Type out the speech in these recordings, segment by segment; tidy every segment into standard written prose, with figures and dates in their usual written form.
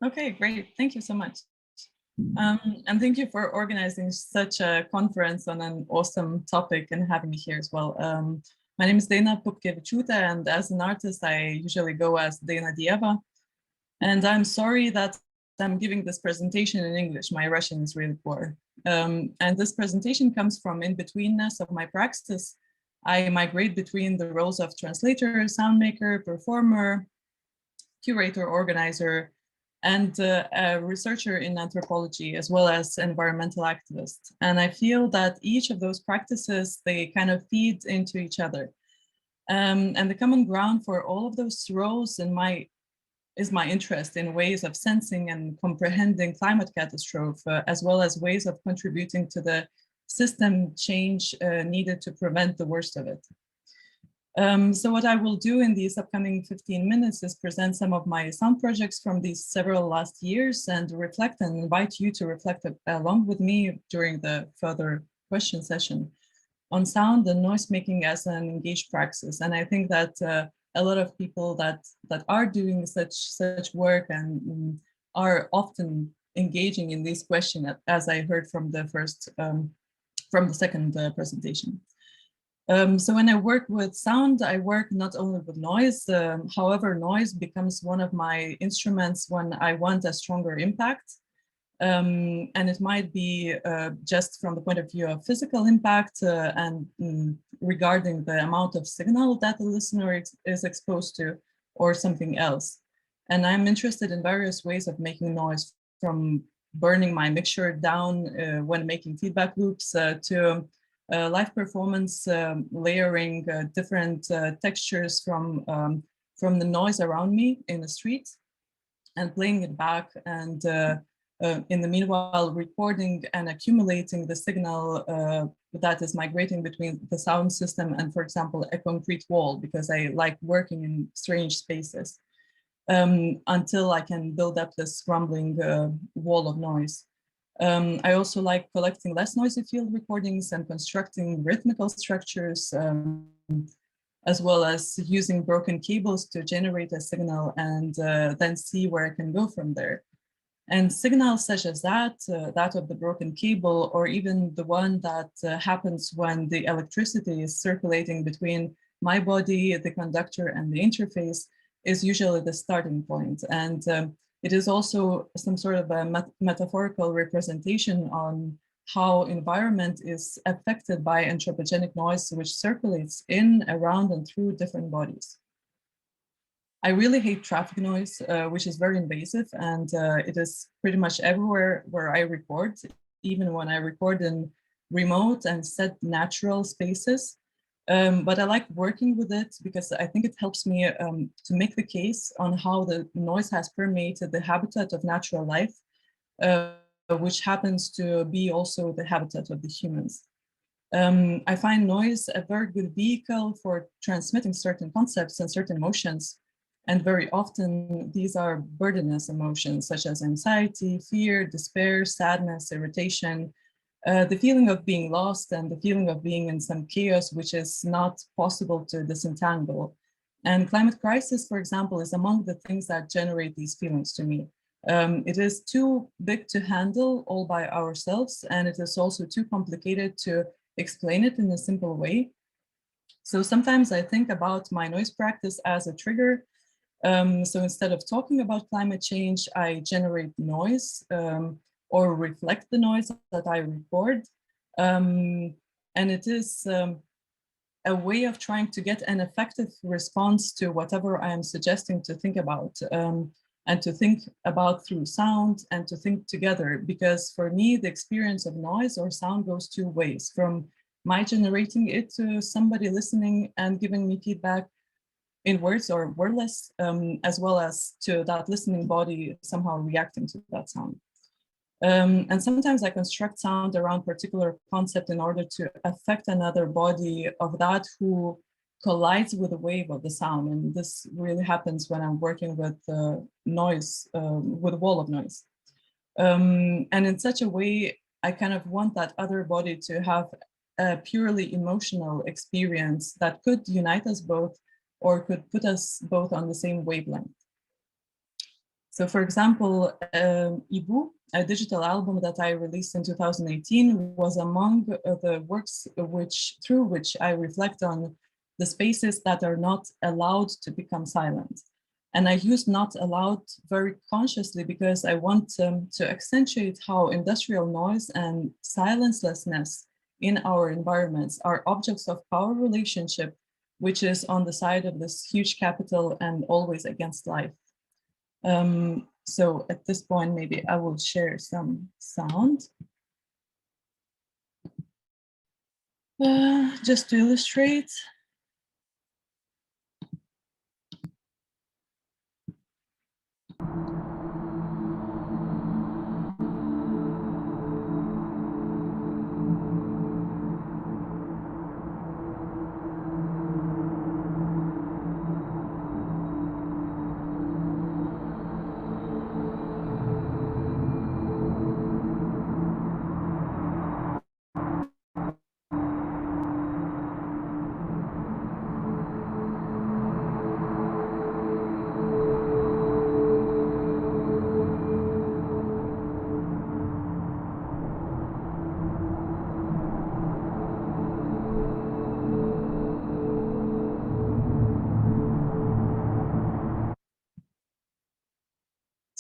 Okay, great. Thank you so much. And thank you for organizing such a conference on an awesome topic and having me here as well. My name is Daina Pupkevičiūtė, and as an artist, I usually go as Daina Dieva. And I'm sorry that I'm giving this presentation in English. My Russian is really poor. And this presentation comes from in-betweenness of my practice. I migrate between the roles of translator, sound maker, performer, curator, organizer, and a researcher in anthropology, as well as environmental activist. And I feel that each of those practices, they kind of feed into each other. And the common ground for all of those roles is my interest in ways of sensing and comprehending climate catastrophe, as well as ways of contributing to the system change needed to prevent the worst of it. So what I will do in these upcoming 15 minutes is present some of my sound projects from these several last years and reflect and invite you to reflect along with me during the further question session on sound and noise making as an engaged praxis. And I think that a lot of people that are doing such work and are often engaging in this question, as I heard from the second presentation. So when I work with sound, I work not only with noise. However, noise becomes one of my instruments when I want a stronger impact. And it might be just from the point of view of physical impact and regarding the amount of signal that the listener is exposed to, or something else. And I'm interested in various ways of making noise, from burning my mixture down when making feedback loops to live performance, layering different textures from the noise around me in the street and playing it back, and in the meanwhile recording and accumulating the signal that is migrating between the sound system and, for example, a concrete wall, because I like working in strange spaces until I can build up this rumbling wall of noise. I also like collecting less noisy field recordings and constructing rhythmical structures, as well as using broken cables to generate a signal and then see where I can go from there. And signals such as that of the broken cable, or even the one that happens when the electricity is circulating between my body, the conductor, and the interface, is usually the starting point. And it is also some sort of a metaphorical representation on how environment is affected by anthropogenic noise, which circulates in, around, and through different bodies. I really hate traffic noise, which is very invasive, and it is pretty much everywhere where I record, even when I record in remote and set natural spaces. But I like working with it because I think it helps me to make the case on how the noise has permeated the habitat of natural life, which happens to be also the habitat of the humans. I find noise a very good vehicle for transmitting certain concepts and certain emotions. And very often these are burdenous emotions such as anxiety, fear, despair, sadness, irritation, the feeling of being lost and the feeling of being in some chaos, which is not possible to disentangle. And climate crisis, for example, is among the things that generate these feelings to me. It is too big to handle all by ourselves, and it is also too complicated to explain it in a simple way. So sometimes I think about my noise practice as a trigger. So instead of talking about climate change, I generate noise or reflect the noise that I record. And it is a way of trying to get an effective response to whatever I am suggesting to think about, and to think about through sound and to think together. Because for me, the experience of noise or sound goes two ways: from my generating it to somebody listening and giving me feedback in words or wordless, as well as to that listening body somehow reacting to that sound. And sometimes I construct sound around particular concept in order to affect another body of that who collides with the wave of the sound. And this really happens when I'm working with noise, with a wall of noise. And in such a way, I kind of want that other body to have a purely emotional experience that could unite us both or could put us both on the same wavelength. So for example, Ibu, a digital album that I released in 2018, was among the works through which I reflect on the spaces that are not allowed to become silent. And I use not allowed very consciously because I want to accentuate how industrial noise and silencelessness in our environments are objects of power relationship, which is on the side of this huge capital and always against life. So at this point, maybe I will share some sound. Just to illustrate.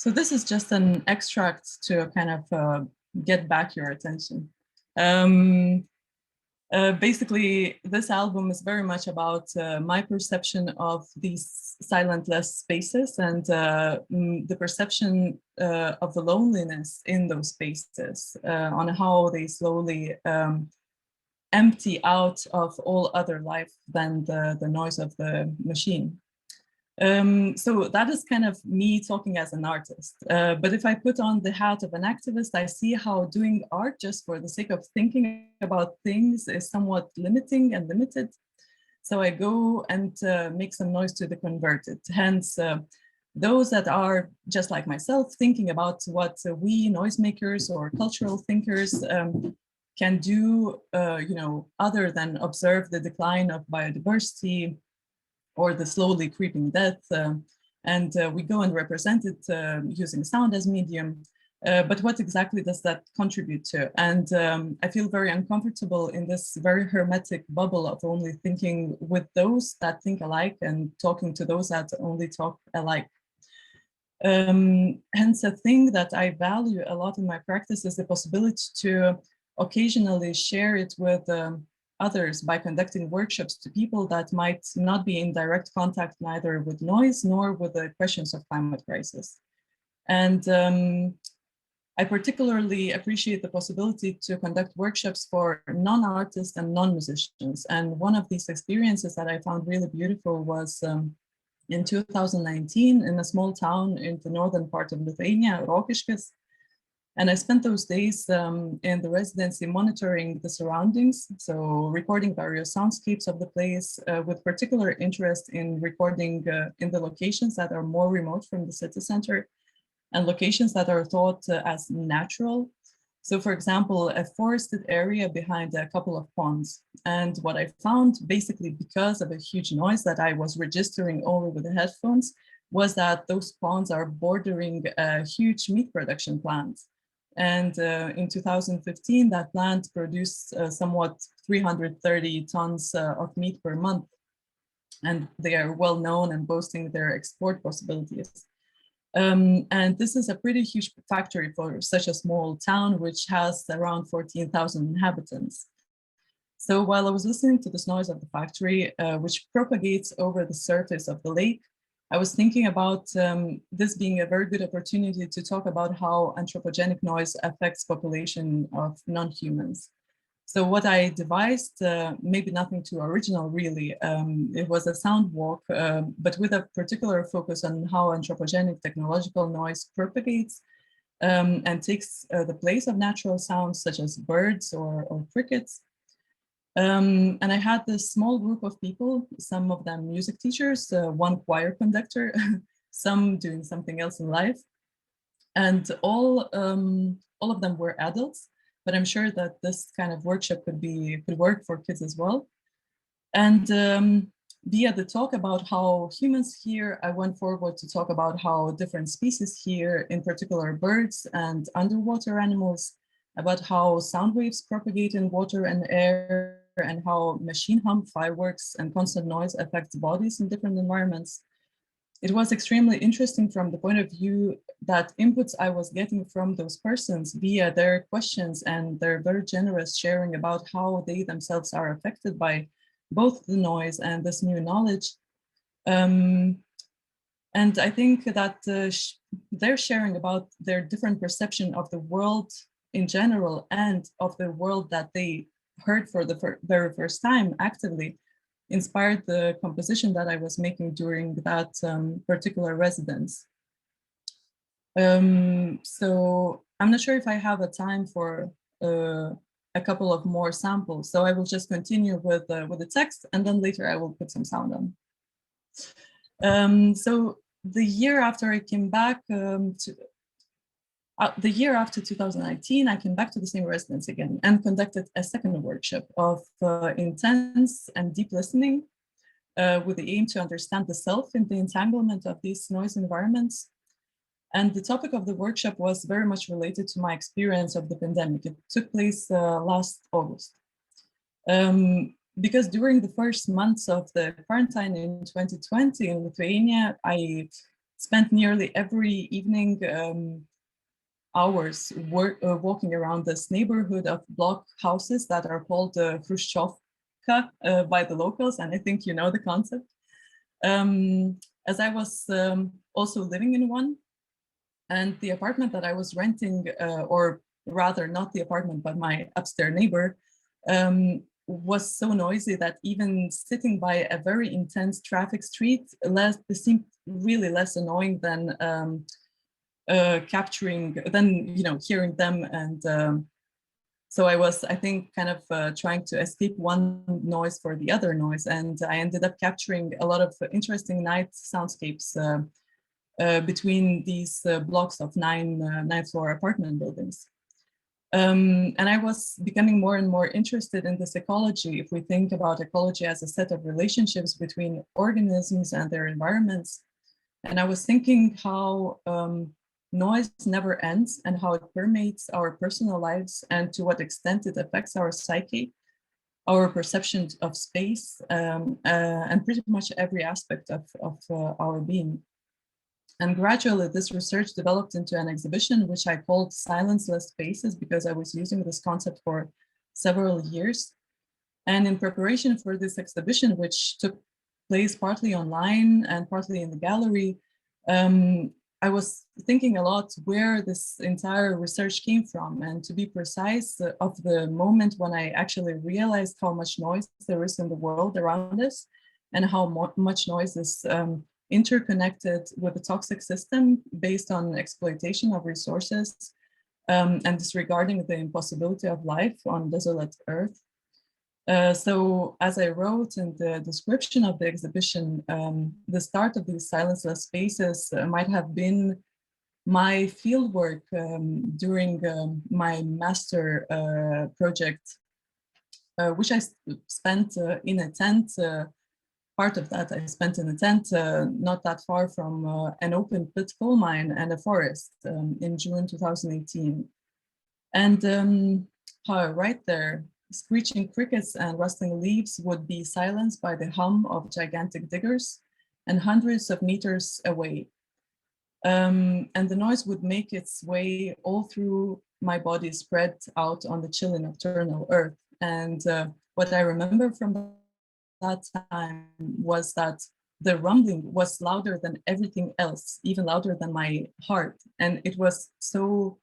So this is just an extract to kind of get back your attention. Basically, this album is very much about my perception of these silenceless spaces and the perception of the loneliness in those spaces, on how they slowly empty out of all other life than the noise of the machine. So that is kind of me talking as an artist. But if I put on the hat of an activist, I see how doing art just for the sake of thinking about things is somewhat limiting and limited. So I go and make some noise to the converted. Hence, those that are just like myself, thinking about what we noisemakers or cultural thinkers can do, other than observe the decline of biodiversity, or the slowly creeping death, and we go and represent it using sound as medium. But what exactly does that contribute to? And I feel very uncomfortable in this very hermetic bubble of only thinking with those that think alike and talking to those that only talk alike. Hence, a thing that I value a lot in my practice is the possibility to occasionally share it with others by conducting workshops to people that might not be in direct contact neither with noise nor with the questions of climate crisis. And I particularly appreciate the possibility to conduct workshops for non-artists and non-musicians. And one of these experiences that I found really beautiful was in 2019 in a small town in the northern part of Lithuania, Rokiškis. And I spent those days in the residency monitoring the surroundings, so recording various soundscapes of the place with particular interest in recording in the locations that are more remote from the city center and locations that are thought as natural. So for example, a forested area behind a couple of ponds. And what I found basically because of a huge noise that I was registering only with the headphones was that those ponds are bordering a huge meat production plant. And in 2015, that plant produced somewhat 330 tons of meat per month. And they are well known and boasting their export possibilities. And this is a pretty huge factory for such a small town, which has around 14,000 inhabitants. So while I was listening to this noise of the factory, which propagates over the surface of the lake, I was thinking about this being a very good opportunity to talk about how anthropogenic noise affects population of non-humans. So what I devised, maybe nothing too original really, it was a sound walk, but with a particular focus on how anthropogenic technological noise propagates and takes the place of natural sounds such as birds or crickets. And I had this small group of people, some of them music teachers, one choir conductor, some doing something else in life. And all of them were adults, but I'm sure that this kind of workshop could work for kids as well. And via the talk about how humans hear, I went forward to talk about how different species hear, in particular birds and underwater animals, about how sound waves propagate in water and air, and how machine hum, fireworks, and constant noise affects bodies in different environments. It was extremely interesting from the point of view that inputs I was getting from those persons via their questions and their very generous sharing about how they themselves are affected by both the noise and this new knowledge. And I think that they're sharing about their different perception of the world in general and of the world that they heard for the very first time actively inspired the composition that I was making during that particular residence. So I'm not sure if I have a time for a couple of more samples. So I will just continue with the text, and then later I will put some sound on. So the year after I came back, the year after 2019, I came back to the same residence again and conducted a second workshop of intense and deep listening with the aim to understand the self in the entanglement of these noise environments. And the topic of the workshop was very much related to my experience of the pandemic. It took place last August. Because during the first months of the quarantine in 2020 in Lithuania, I spent nearly every evening hours walking around this neighborhood of block houses that are called Khrushchevka by the locals, and I think you know the concept. As I was also living in one, and the apartment that I was renting, or rather not the apartment, but my upstairs neighbor, was so noisy that even sitting by a very intense traffic street seemed really less annoying than hearing them. And so I was, I think, kind of trying to escape one noise for the other noise. And I ended up capturing a lot of interesting night soundscapes between these blocks of nine-floor apartment buildings. And I was becoming more and more interested in this ecology. If we think about ecology as a set of relationships between organisms and their environments, and I was thinking how noise never ends and how it permeates our personal lives and to what extent it affects our psyche, our perception of space, and pretty much every aspect of our being. And gradually this research developed into an exhibition, which I called Silenceless Faces, because I was using this concept for several years. And in preparation for this exhibition, which took place partly online and partly in the gallery, I was thinking a lot where this entire research came from, and to be precise, of the moment when I actually realized how much noise there is in the world around us and how much noise is interconnected with the toxic system based on exploitation of resources and disregarding the impossibility of life on desolate earth. So as I wrote in the description of the exhibition, the start of these silenceless spaces might have been my fieldwork during my master project, which I spent in a tent. Part of that I spent in a tent not that far from an open pit coal mine and a forest in June 2018. And how I write there, screeching crickets and rustling leaves would be silenced by the hum of gigantic diggers and hundreds of meters away. And the noise would make its way all through my body, spread out on the chilly nocturnal earth. And what I remember from that time was that the rumbling was louder than everything else, even louder than my heart. And it was so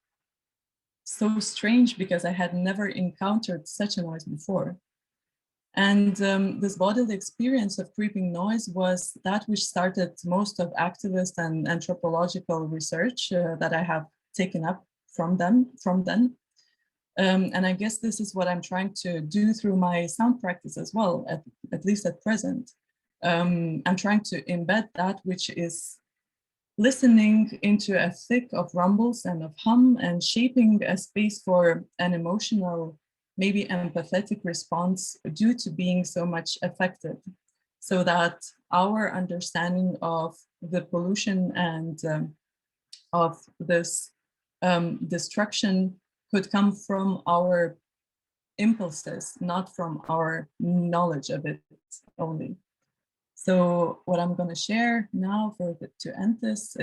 strange because I had never encountered such a noise before. And this bodily experience of creeping noise was that which started most of activist and anthropological research that I have taken up from then. And I guess this is what I'm trying to do through my sound practice as well, at least at present. I'm trying to embed that which is listening into a thick of rumbles and of hum and shaping a space for an emotional, maybe empathetic response due to being so much affected. so that our understanding of the pollution and of this destruction could come from our impulses, not from our knowledge of it only. So what I'm going to share now to end this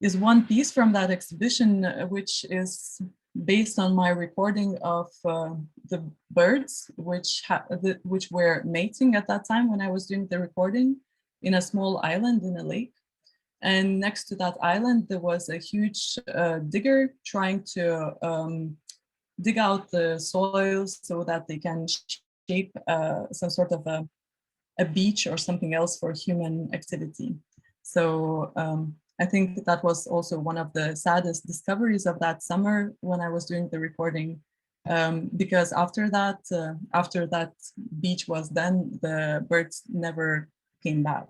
is one piece from that exhibition, which is based on my recording of the birds which were mating at that time when I was doing the recording in a small island in a lake. And next to that island, there was a huge digger trying to dig out the soil so that they can shape some sort of a beach or something else for human activity. So I think that was also one of the saddest discoveries of that summer when I was doing the recording, because after that beach was done, the birds never came back.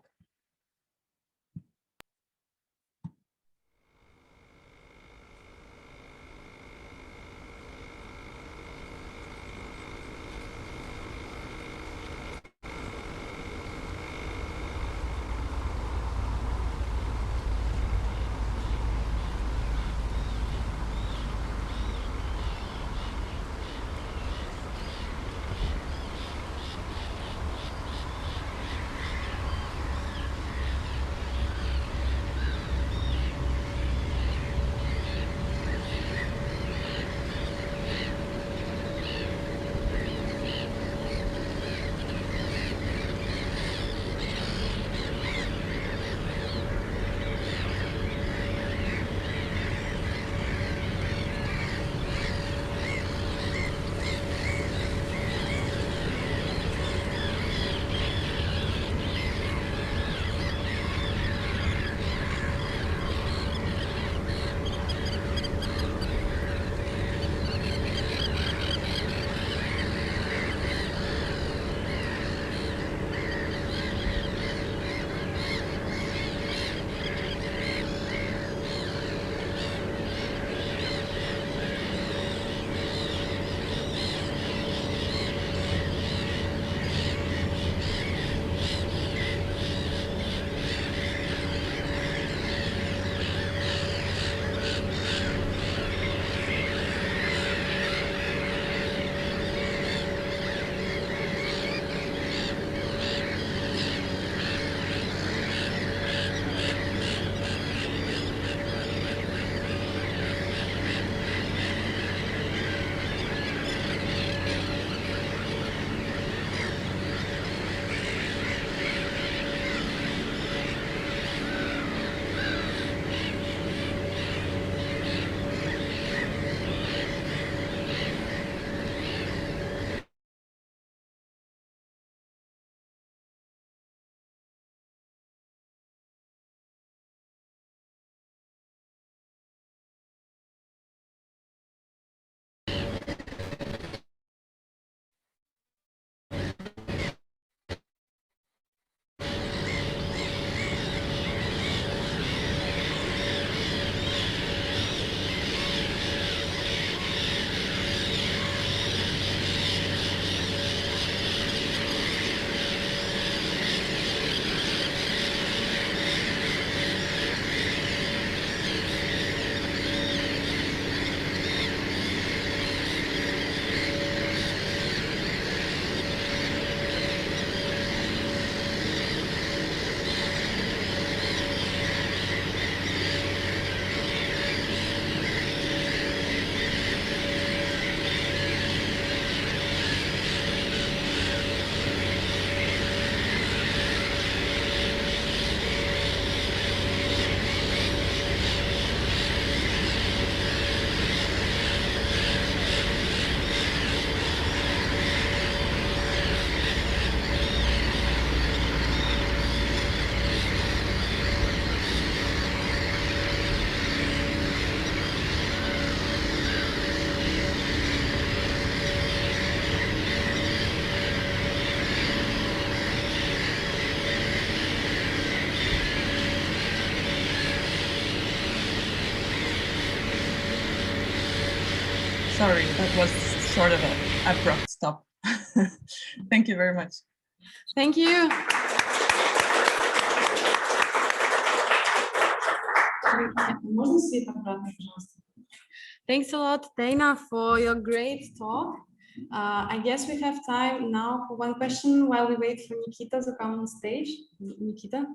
Sorry, that was sort of an abrupt stop. Thank you very much. Thank you. Thanks a lot, Daina, for your great talk. I guess we have time now for one question while we wait for Nikita to come on stage. Nikita?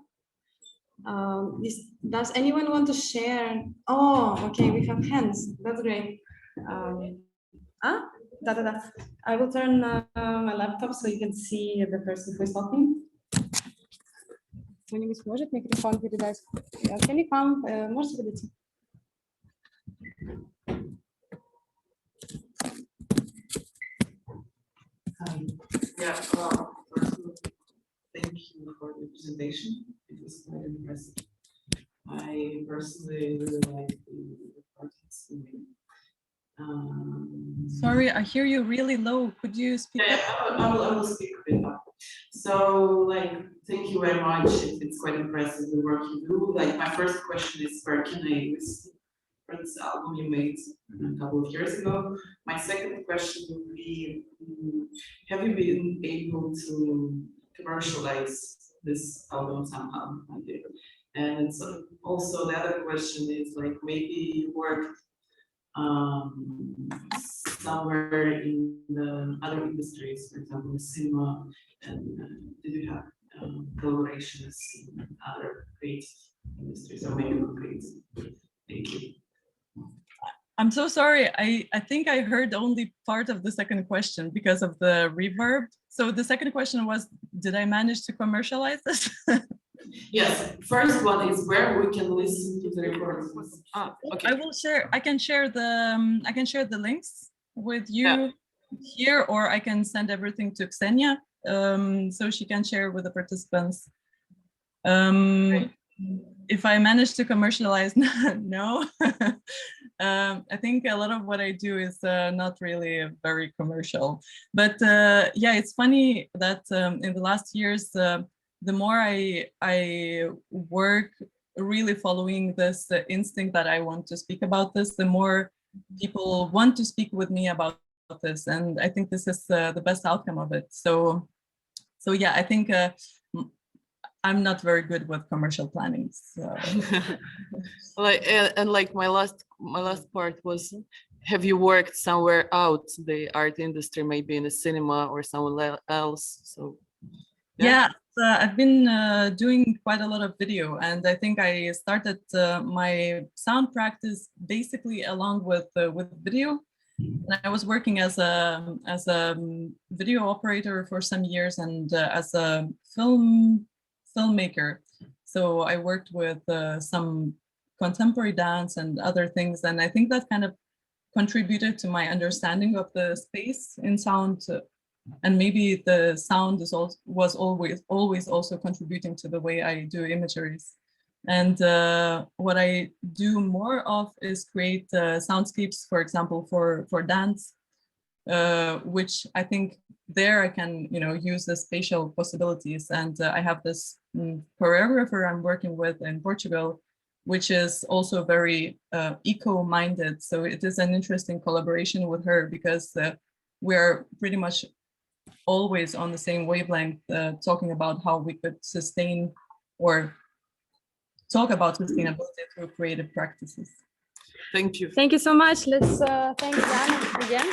Does anyone want to share? Oh, okay, we have hands. That's great. I will turn my laptop so you can see the person who is talking. Кто-нибудь может микрофон передать? Can you come? Можете подойти? Yeah, thank you for the presentation. It was quite impressive. I personally really like the projects. Sorry, I hear you really low. Could you speak up? I will speak a bit up. So, like, thank you very much. It's quite impressive the work you do. Like, my first question is, where can I listen for this album you made a couple of years ago? My second question would be, have you been able to commercialize this album somehow? And so also the other question is, like, maybe you worked somewhere in the other industries, for example, cinema, and did you have collaborations in other creative industries or maybe not creative? Thank you. I'm so sorry. I think I heard only part of the second question because of the reverb. So the second question was, did I manage to commercialize this? Yes, first one is where we can listen to the recordings. Okay. I can share the links with you here, or I can send everything to Ksenia, so she can share with the participants. If I manage to commercialize, no. I think a lot of what I do is not really very commercial. But yeah, it's funny that in the last years, the more I work really following this instinct that I want to speak about this, the more people want to speak with me about this. And I think this is the best outcome of it. So yeah, I think I'm not very good with commercial planning. So. like my last part was, have you worked somewhere out the art industry, maybe in a cinema or somewhere else? So yeah, I've been doing quite a lot of video, and I think I started my sound practice basically along with video. And I was working as a video operator for some years, and as a filmmaker. So I worked with some contemporary dance and other things, and I think that kind of contributed to my understanding of the space in sound, and maybe the sound was always also contributing to the way I do imageries. And what I do more of is create soundscapes, for example, for dance, which I think there I can, use the spatial possibilities. And I have this choreographer I'm working with in Portugal, which is also very eco-minded. So it is an interesting collaboration with her, because we're pretty much always on the same wavelength, talking about how we could sustain or talk about sustainability through creative practices. Thank you. Thank you so much. Let's thank Jana again.